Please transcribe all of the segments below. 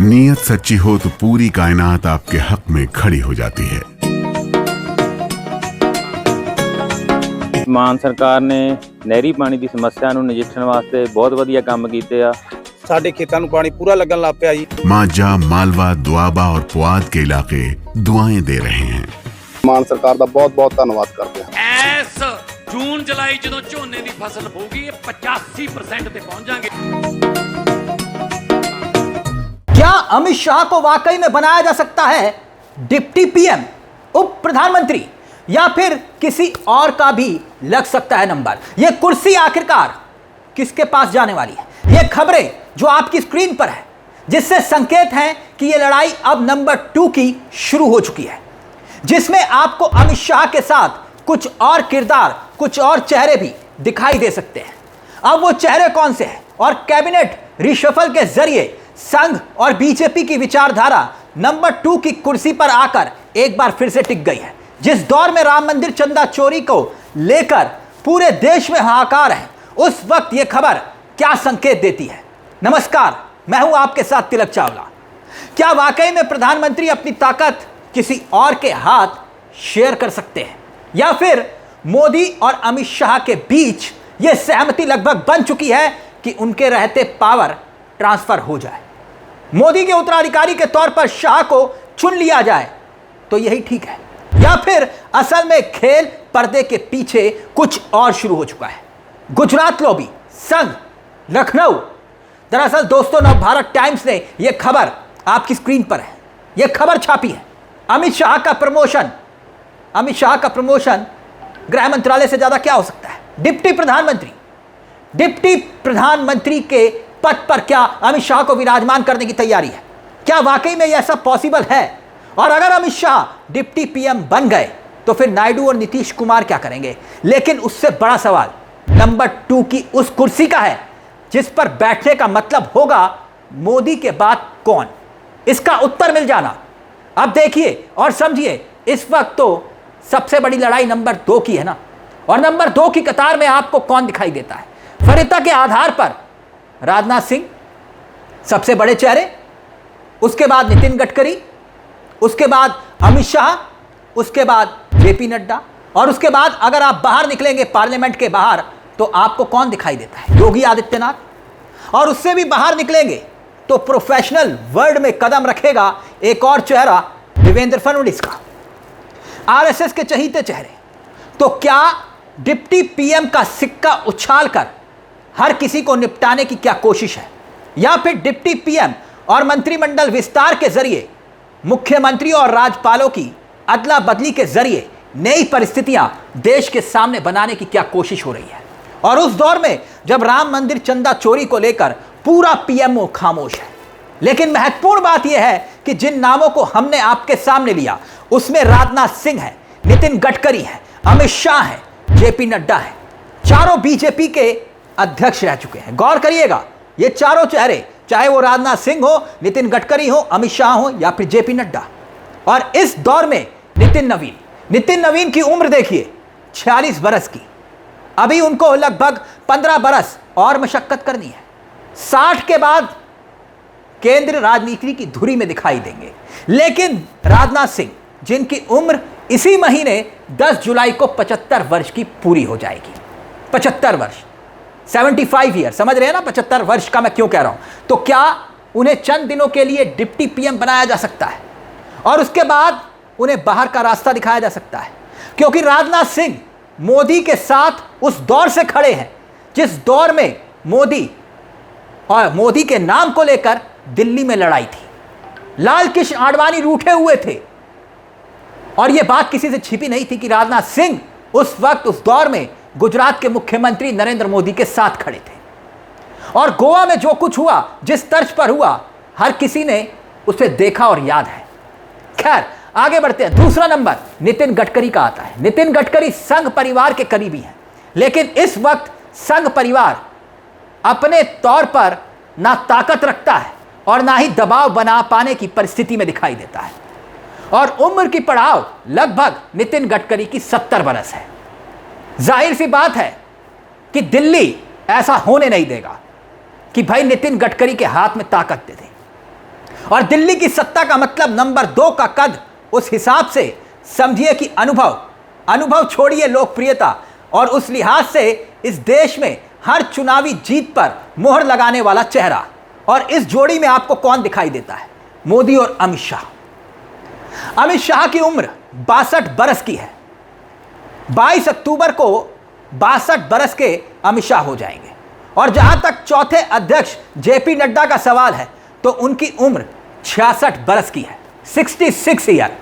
नीयत सच्ची हो तो पूरी कायनात आपके हक में खड़ी हो जाती है। ਮਾਨ ਸਰਕਾਰ ਨੇ ਨਹਿਰੀ ਪਾਣੀ ਦੀ ਸਮੱਸਿਆ ਨੂੰ ਨਜਿੱਠਣ ਵਾਸਤੇ ਬਹੁਤ ਵਧੀਆ ਕੰਮ ਕੀਤੇ ਆ। ਸਾਡੇ ਖੇਤਾਂ ਨੂੰ ਪਾਣੀ ਪੂਰਾ ਲੱਗਣ ਲੱਗ ਪਿਆ ਜੀ। मांझा, मालवा, दुआबा और पुआध के इलाके दुआएं दे रहे हैं। ਮਾਨ ਸਰਕਾਰ ਦਾ ਬਹੁਤ ਬਹੁਤ ਧੰਨਵਾਦ ਕਰਦੇ ਹਾਂ। ਐਸ ਜੂਨ ਜੁਲਾਈ ਜਦੋਂ ਝੋਨੇ ਦੀ ਫਸਲ ਹੋਊਗੀ ਇਹ 85% ਤੇ ਪਹੁੰਚ ਜਾਾਂਗੇ। क्या अमित शाह को वाकई में बनाया जा सकता है डिप्टी पीएम, उप प्रधानमंत्री, या फिर किसी और का भी लग सकता है नंबर? यह कुर्सी आखिरकार किसके पास जाने वाली है? यह खबरें जो आपकी स्क्रीन पर है, जिससे संकेत हैं कि यह लड़ाई अब नंबर 2 की शुरू हो चुकी है, जिसमें आपको अमित शाह के साथ कुछ और किरदार, कुछ और चेहरे भी दिखाई दे सकते हैं। अब वो चेहरे कौन से हैं और कैबिनेट रिशफल के जरिए संघ और बीजेपी की विचारधारा नंबर 2 की कुर्सी पर आकर एक बार फिर से टिक गई है। जिस दौर में राम मंदिर चंदा चोरी को लेकर पूरे देश में हाहाकार है, उस वक्त यह खबर क्या संकेत देती है? नमस्कार, मैं हूं आपके साथ तिलक चावला। क्या वाकई में प्रधानमंत्री अपनी ताकत किसी और के हाथ शेयर कर सकते हैं, या फिर मोदी और अमित शाह के बीच यह सहमति लगभग बन चुकी है कि उनके रहते पावर ट्रांसफर हो जाए, मोदी के उत्तराधिकारी के तौर पर शाह को चुन लिया जाए तो यही ठीक है, या फिर असल में खेल पर्दे के पीछे कुछ और शुरू हो चुका है? गुजरात लॉबी, संघ, लखनऊ। दरअसल दोस्तों, नवभारत टाइम्स ने यह खबर आपकी स्क्रीन पर है, यह खबर छापी है। अमित शाह का प्रमोशन गृह मंत्रालय से ज्यादा क्या हो सकता है? डिप्टी प्रधानमंत्री के पद पर क्या अमित शाह को विराजमान करने की तैयारी है? क्या वाकई में यह ऐसा पॉसिबल है? और अगर अमित शाह डिप्टी पीएम बन गए तो फिर नायडू और नीतीश कुमार क्या करेंगे? लेकिन उससे बड़ा सवाल नंबर 2 की उस कुर्सी का है, जिस पर बैठने का मतलब होगा मोदी के बाद कौन? इसका उत्तर मिल जाना अब देखिए और समझिए। इस वक्त तो सबसे बड़ी लड़ाई नंबर 2 की है ना, और नंबर 2 की कतार में आपको कौन दिखाई देता है? वरीयता के आधार पर राजनाथ सिंह सबसे बड़े चेहरे, उसके बाद नितिन गडकरी, उसके बाद अमित शाह, उसके बाद जेपी नड्डा, और उसके बाद अगर आप बाहर निकलेंगे पार्लियामेंट के बाहर तो आपको कौन दिखाई देता है? योगी आदित्यनाथ। और उससे भी बाहर निकलेंगे तो प्रोफेशनल वर्ल्ड में कदम रखेगा एक और चेहरा, देवेंद्र फडणवीस का, आरएसएस के चहीते चेहरे। तो क्या डिप्टी पीएम का सिक्का उछालकर हर किसी को निपटाने की क्या कोशिश है, या फिर डिप्टी पीएम और मंत्रिमंडल विस्तार के जरिए मुख्यमंत्री और राज्यपालों की अदला बदली के जरिए नई परिस्थितियां देश के सामने बनाने की क्या कोशिश हो रही है? और उस दौर में जब राम मंदिर चंदा चोरी को लेकर पूरा पीएमओ खामोश है। लेकिन महत्वपूर्ण बात यह है कि जिन नामों को हमने आपके सामने लिया उसमें राजनाथ सिंह है, नितिन गडकरी है, अमित शाह है, जेपी नड्डा है। चारों बीजेपी के अध्यक्ष रह चुके हैं। गौर करिएगा, ये चारों चेहरे, चाहे वो राजनाथ सिंह हो, नितिन गडकरी हो, अमित शाह हो, या फिर जेपी नड्डा। और इस दौर में नितिन नवीन की उम्र देखिए 46 बरस की। अभी उनको लगभग 15 बरस और मशक्कत करनी है। 60 के बाद केंद्र राजनीति की धुरी में दिखाई देंगे। लेकिन राजनाथ सिंह, जिनकी उम्र इसी महीने 10 जुलाई को 75 वर्ष की पूरी हो जाएगी, 75 वर्ष, 75 ईयर, समझ रहे हैं ना 75 वर्ष का मैं क्यों कह रहा हूं? तो क्या उन्हें चंद दिनों के लिए डिप्टी पीएम बनाया जा सकता है और उसके बाद उन्हें बाहर का रास्ता दिखाया जा सकता है? क्योंकि राजनाथ सिंह मोदी के साथ उस दौर से खड़े हैं जिस दौर में मोदी के नाम को लेकर दिल्ली में लड़ाई थी। लाल कृष्ण आडवाणी रूठे हुए थे, और यह बात किसी से छिपी नहीं थी कि राजनाथ सिंह उस वक्त, उस दौर में गुजरात के मुख्यमंत्री नरेंद्र मोदी के साथ खड़े थे। और गोवा में जो कुछ हुआ, जिस तर्ज पर हुआ, हर किसी ने उसे देखा और याद है। खैर, आगे बढ़ते हैं। दूसरा नंबर नितिन गडकरी का आता है। नितिन गडकरी संघ परिवार के करीबी हैं, लेकिन इस वक्त संघ परिवार अपने तौर पर ना ताकत रखता है और ना ही दबाव बना पाने की परिस्थिति में दिखाई देता है। और उम्र की पड़ाव लगभग नितिन गडकरी की 70 बरस है। जाहिर सी बात है कि दिल्ली ऐसा होने नहीं देगा कि भाई नितिन गडकरी के हाथ में ताकत दे दे। और दिल्ली की सत्ता का मतलब नंबर 2 का कद, उस हिसाब से समझिए कि अनुभव छोड़िए लोकप्रियता, और उस लिहाज से इस देश में हर चुनावी जीत पर मोहर लगाने वाला चेहरा। और इस जोड़ी में आपको कौन दिखाई देता है? मोदी और अमित शाह। अमित शाह की उम्र 62 बरस की है। 22 अक्टूबर को 62 बरस के अमित शाह हो जाएंगे। और जहां तक चौथे अध्यक्ष जेपी नड्डा का सवाल है तो उनकी उम्र 66 बरस की है, 66 ईयर।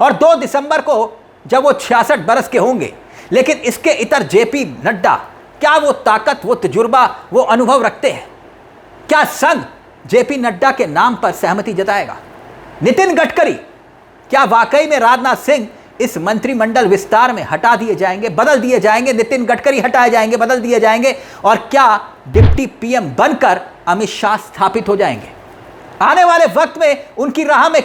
और 2 दिसंबर को जब वो 66 बरस के होंगे, लेकिन इसके इतर जेपी नड्डा क्या वो ताकत, वो तजुर्बा, वो अनुभव रखते हैं? क्या संघ जेपी नड्डा के नाम पर सहमति जताएगा? नितिन गडकरी क्या वाकई में राजनाथ सिंह इस मंत्रिमंडल विस्तार में हटा दिए जाएंगे, बदल दिए जाएंगे? नितिन गडकरी हटाए जाएंगे, बदल दिए जाएंगे? और क्या डिप्टी पीएम बनकर अमित शाह स्थापित हो जाएंगे? आने वाले वक्त में उनकी राह में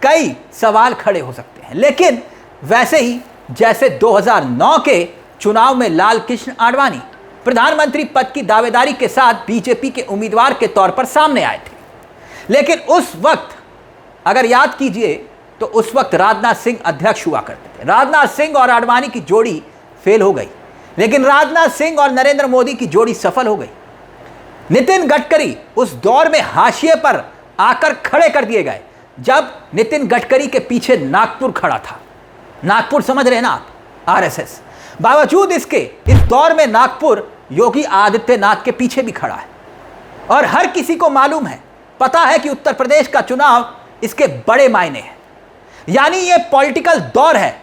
कई सवाल खड़े हो सकते हैं। लेकिन वैसे ही जैसे 2009 के चुनाव में लाल कृष्ण आडवाणी प्रधानमंत्री पद की दावेदारी के साथ बीजेपी के उम्मीदवार के तौर पर सामने आए थे, लेकिन उस वक्त अगर याद कीजिए तो उस वक्त राजनाथ सिंह अध्यक्ष हुआ करते थे। राजनाथ सिंह और आडवाणी की जोड़ी फेल हो गई, लेकिन राजनाथ सिंह और नरेंद्र मोदी की जोड़ी सफल हो गई। नितिन गडकरी उस दौर में हाशिए पर आकर खड़े कर दिए गए जब नितिन गडकरी के पीछे नागपुर खड़ा था। नागपुर समझ रहे हैं ना आप? आरएसएस। बावजूद इसके इस दौर में नागपुर योगी आदित्यनाथ के पीछे भी खड़ा है। और हर किसी को मालूम है, पता है कि उत्तर प्रदेश का चुनाव इसके बड़े मायने हैं। यानी ये पॉलिटिकल दौर है,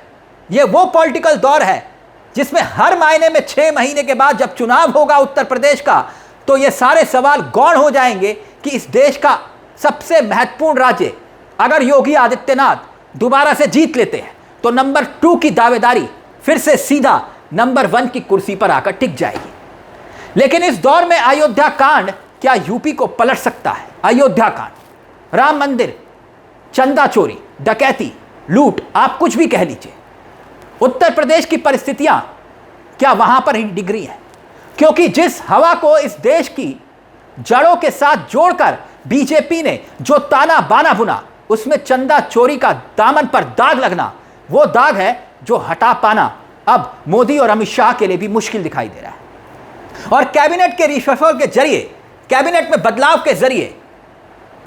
ये वो पॉलिटिकल दौर है जिसमें हर मायने में 6 महीने के बाद जब चुनाव होगा उत्तर प्रदेश का, तो ये सारे सवाल गौण हो जाएंगे कि इस देश का सबसे महत्वपूर्ण राज्य अगर योगी आदित्यनाथ दोबारा से जीत लेते हैं तो नंबर 2 की दावेदारी फिर से सीधा नंबर 1 की कुर्सी पर आकर टिक जाएगी। लेकिन इस दौर में अयोध्या कांड क्या यूपी को पलट सकता है? अयोध्या कांड, राम मंदिर, चंदा चोरी, डकैती, लूट, आप कुछ भी कह लीजिए। उत्तर प्रदेश की परिस्थितियां क्या वहां पर ही डिग्री है? क्योंकि जिस हवा को इस देश की जड़ों के साथ जोड़कर बीजेपी ने जो ताना बाना बुना, उसमें चंदा चोरी का दामन पर दाग लगना वो दाग है जो हटा पाना अब मोदी और अमित शाह के लिए भी मुश्किल दिखाई दे रहा है। और कैबिनेट के रिशफल के जरिए, कैबिनेट में बदलाव के जरिए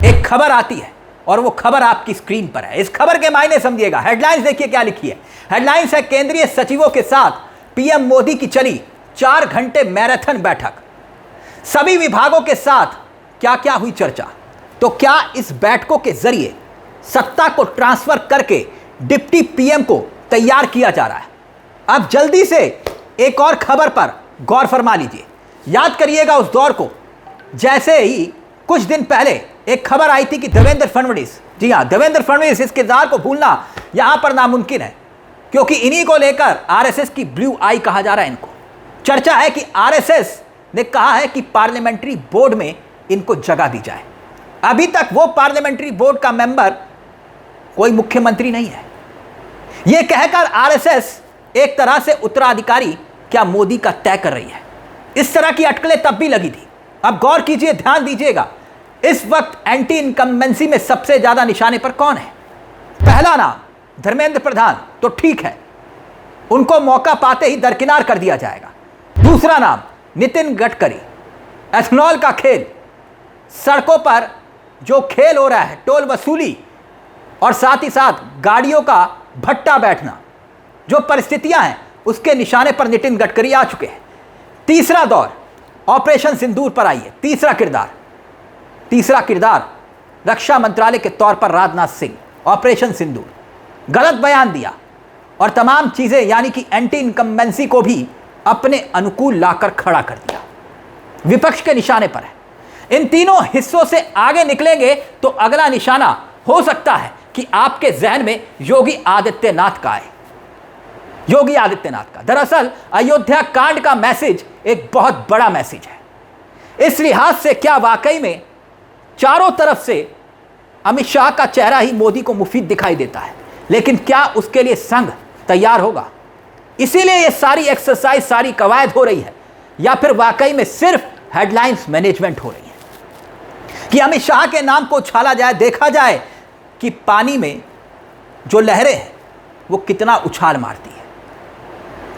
एक खबर आती है और वो खबर आपकी स्क्रीन पर है। इस खबर के मायने समझिएगा। हेडलाइंस देखिए क्या लिखी है। हेडलाइंस है, केंद्रीय सचिवों के साथ पीएम मोदी की चली 4 घंटे मैराथन बैठक। सभी विभागों के साथ क्या क्या हुई चर्चा? तो क्या इस बैठकों के जरिए सत्ता को ट्रांसफर करके डिप्टी पीएम को तैयार किया जा रहा है? अब जल्दी से एक और खबर पर गौर फरमा लीजिए। याद करिएगा उस दौर को, जैसे ही कुछ दिन पहले एक खबर आई थी कि देवेंद्र फडणवीस, जी हां देवेंद्र फडणवीस, इस किरदार को भूलना यहां पर नामुमकिन है क्योंकि इन्हीं को लेकर आरएसएस की ब्लू आई कहा जा रहा है इनको। चर्चा है कि आरएसएस ने कहा है कि पार्लियामेंट्री बोर्ड में इनको जगह दी जाए। अभी तक वो पार्लियामेंट्री बोर्ड का मेंबर कोई मुख्यमंत्री नहीं है। यह कहकर आरएसएस एक तरह से उत्तराधिकारी क्या मोदी का तय कर रही है। इस तरह की अटकलें तब भी लगी थी। अब गौर कीजिए, ध्यान दीजिएगा, इस वक्त एंटी इनकम्बेंसी में सबसे ज्यादा निशाने पर कौन है? पहला नाम धर्मेंद्र प्रधान, तो ठीक है, उनको मौका पाते ही दरकिनार कर दिया जाएगा। दूसरा नाम नितिन गडकरी। एथनॉल का खेल, सड़कों पर जो खेल हो रहा है, टोल वसूली और साथ ही साथ गाड़ियों का भट्टा बैठना, जो परिस्थितियां हैं उसके निशाने पर नितिन गडकरी आ चुके हैं। तीसरा दौर ऑपरेशन सिंदूर पर आई है। तीसरा किरदार रक्षा मंत्रालय के तौर पर राजनाथ सिंह। ऑपरेशन सिंदूर, गलत बयान दिया और तमाम चीजें यानी कि एंटी इनकम्बेंसी को भी अपने अनुकूल लाकर खड़ा कर दिया। विपक्ष के निशाने पर है। इन तीनों हिस्सों से आगे निकलेंगे तो अगला निशाना हो सकता है कि आपके जहन में योगी आदित्यनाथ का आए। योगी आदित्यनाथ का दरअसल अयोध्या कांड का मैसेज एक बहुत बड़ा मैसेज है। इस लिहाज से क्या वाकई में चारों तरफ से अमित शाह का चेहरा ही मोदी को मुफीद दिखाई देता है, लेकिन क्या उसके लिए संघ तैयार होगा? इसीलिए ये सारी एक्सरसाइज, सारी कवायद हो रही है, या फिर वाकई में सिर्फ हेडलाइंस मैनेजमेंट हो रही है? कि अमित शाह के नाम को उछाला जाए, देखा जाए कि पानी में जो लहरें हैं वो कितना उछाल मारती है,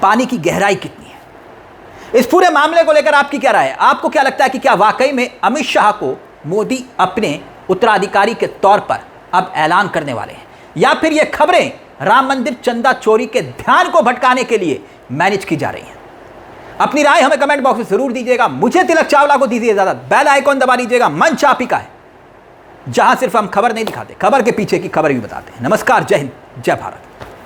पानी की गहराई कितनी है। इस पूरे मामले को लेकर आपकी क्या राय है? आपको क्या लगता है कि क्या वाकई में अमित शाह को मोदी अपने उत्तराधिकारी के तौर पर अब ऐलान करने वाले हैं, या फिर ये खबरें राम मंदिर चंदा चोरी के ध्यान को भटकाने के लिए मैनेज की जा रही हैं? अपनी राय हमें कमेंट बॉक्स में जरूर दीजिएगा। मुझे तिलक चावला को दीजिए इजाजत। बेल आइकॉन दबा दीजिएगा। मंच आप ही का है, जहां सिर्फ हम खबर नहीं दिखाते, खबर के पीछे की खबर भी बताते हैं। नमस्कार, जय हिंद, जय भारत।